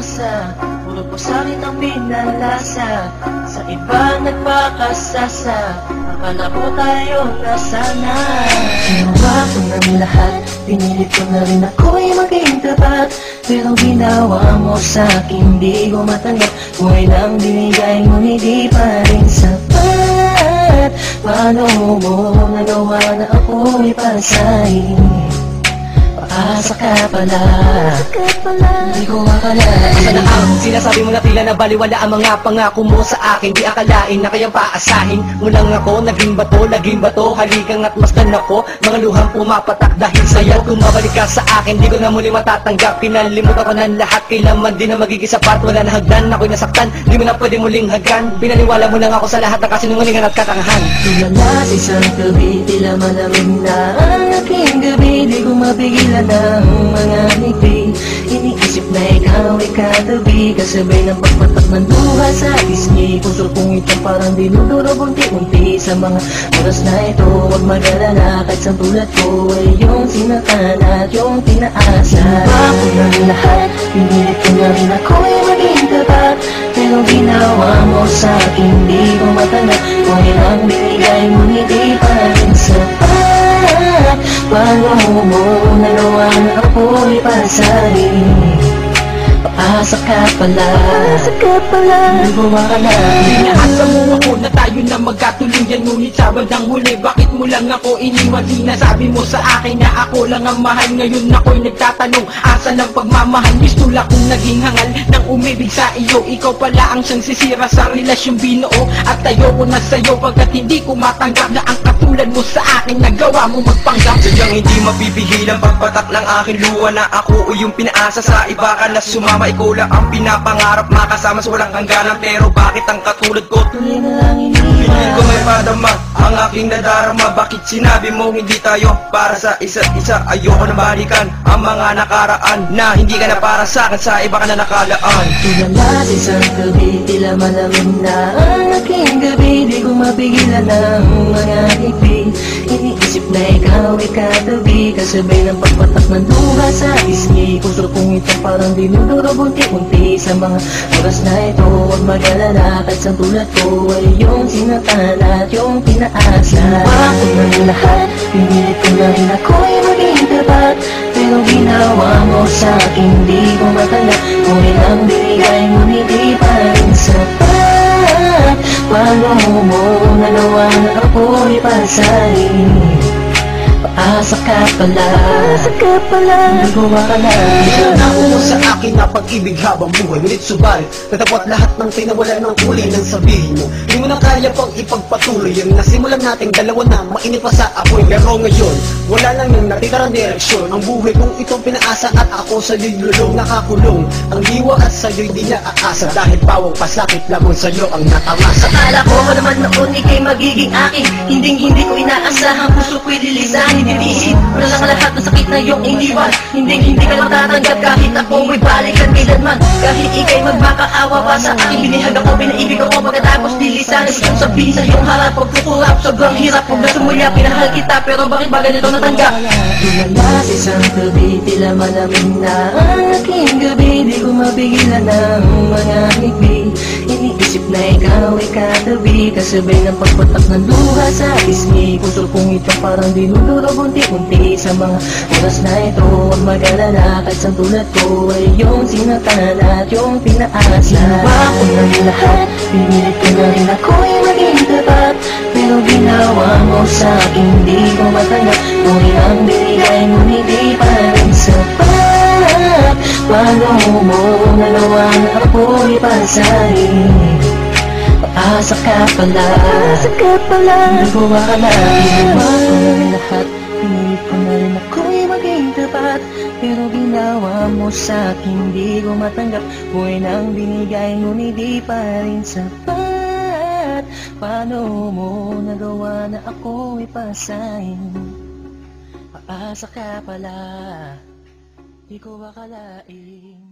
umasa, puro po sa'kin ang pinalasa, sa iba nagpakasasa, akala ko tayo nasana. Ginawa ko ng lahat, pinilit ko na rin ako'y maging tapat, pero ginawa mo sa'kin di ko matanggap. Kung ilang binigay ngunit di pa rin sapat, paano mo nagawa na ako'y pasahin? Paasa ka pala, di ko akalain. Asa na ang sinasabi mo na tila na baliwala ang mga pangako mo sa akin? Di akalain na kayang paasahin mo lang ako. Naging bato, haligang at masdan ako. Mga luhang pumapatak dahil sa'yo. Kung mabalik ka sa akin, di ko na muli matatanggap. Pinalimutan ko ng lahat, kailanman din na magiging sapat. Wala na hagdan, ako'y nasaktan, di mo na pwede muling hagan. Pinaniwala mo lang ako sa lahat ng kasinungalingan at katangahan. Tulala sa isang gabi, tila malamig na ang aking gabi. Di ko mapigilan ng mga ngiti, iniisip na ikaw ay katabi, kasabay ng pagpatak ng luha sa pisngi. Puso kong ito parang dinudurog unti-unti sa mga oras na ito. Huwag mag-alala, kahit sa tulad ko ay yung sinaktan at yung tinaasa. Ginawa ko ng lahat, pinilit ko na rin ako'y maging tapat, pero ginawa mo sa'kin di ko matanggap. Kung ilang binigay ngunit di pa rin sapat, paano mo nagawa na ako'y pasahin? Paasa ka pala, di ko akalain. Inaasa mo ako na tayo na magkatuluyan, ngunit sa bandang huli bakit mo lang ako iniwan? Sinasabi mo sa akin na ako lang ang mahal. Ngayon ako'y nagtatanong, asa ng pagmamahal? Mistula kong naging hangal ng umibig sa iyo. Ikaw pala ang siyang sisira sa relasyong binuo, at ayoko na sa'yo pagkat hindi ko matanggap na ang katulad mo sa akin nagawa mo magpanggap. Sadyang hindi mapipigil ang pagpatak ng aking luha na ako o yung pinaasa sa iba ka na sumama. Ikaw lang ang pinapangarap makasama sa walang hangganan, pero bakit ang katulad ko Tuloy na lang pilit ko may padama ang aking nadarama? Bakit sinabi mo hindi tayo para sa isa't isa? Ayoko na balikan ang mga nakaraan na hindi ka na para sa akin, sa iba ka na nakalaan. Tulala sa isang gabi, tila malamig na ang aking gabi. Di ko mapigilan ng mga ngiti, iniisip na ikaw ay katabi, kasabay ng pagpatak ng luha sa pisngi. Puso kong ito parang dinudurog unti-unti sa mga oras na ito. Huwag mag-alala, kahit sa tulad ko ay yung sinaktan at yung pinaasa. Ginawa ko ng lahat, pinilit ko na rin ako'y maging tapat, pero ginawa mo sa'kin di ko matanggap. Kung ilang binigay ngunit di pa rin sapat, paano mo nagawa na ako'y pasahin? Paasa ka pala, di ko akalain. Nako mo sa akin na pag-ibig habang buhay, ngunit subalit natapot lahat ng tinawala ng kulay ng sabihin mo. Di mo na kaya pang ipagpatuloy yung nasimulan nating dalawa na mainit pa sa apoy. Pero ngayon, wala lang yung natitirang direksyon. Ang buhay kong itong pinaasa at ako sa'yo'y lulong nakakulong. Ang diwa at sa'yo'y di na aasa, dahil bawang pasakit lamang sa'yo ang natamasa. Akala ko naman noon ika'y magiging akin, hindi ko inaasahan, puso ko'y lilisahin. Hindi wala lang lahat ng sakit na iyong iniwan. Hindi ka matatanggap kahit ako mo'y balikan kailanman. Kahit ika'y magmakaawa pa sa akin, binihag ako, pinaibig ako, pagkatapos dilisanin itong sabihin sa iyong harap. Pagkukurap, sobrang hirap, huwag na sumulya, pinahal kita, pero bakit ba ganito natanggap? Tulala sa isang gabi, tila malamig na ang aking gabi. Di ko mapigilan ng mga ngiti, iniisip na ikaw ay katabi, kasabay ng pagpatak ng luha sa pisngi. Puso kong ito parang dinudurog unti-unti sa mga oras na ito. Huwag mag-alala, kahit sa tulad ko ay yung sinaktan at yung pinaasa. Ginawa ko ng lahat, pinilit ko na rin ako'y maging tapat, pero ginawa mo sa'kin di ko matanggap. Kung ilang binigay ngunit di pa rin sapat, paano mo nagawa na ako'y pasahin? Paasa ka pala, di ko akalain. Ginawa ko ng lahat, pinilit ko na rin ako'y maging tapat, pero ginawa mo sa'kin di ko matanggap. Kung ilang binigay ngunit di pa rin sapat, paano mo nagawa na ako'y pasahin? Paasa ka pala, di ko akalain.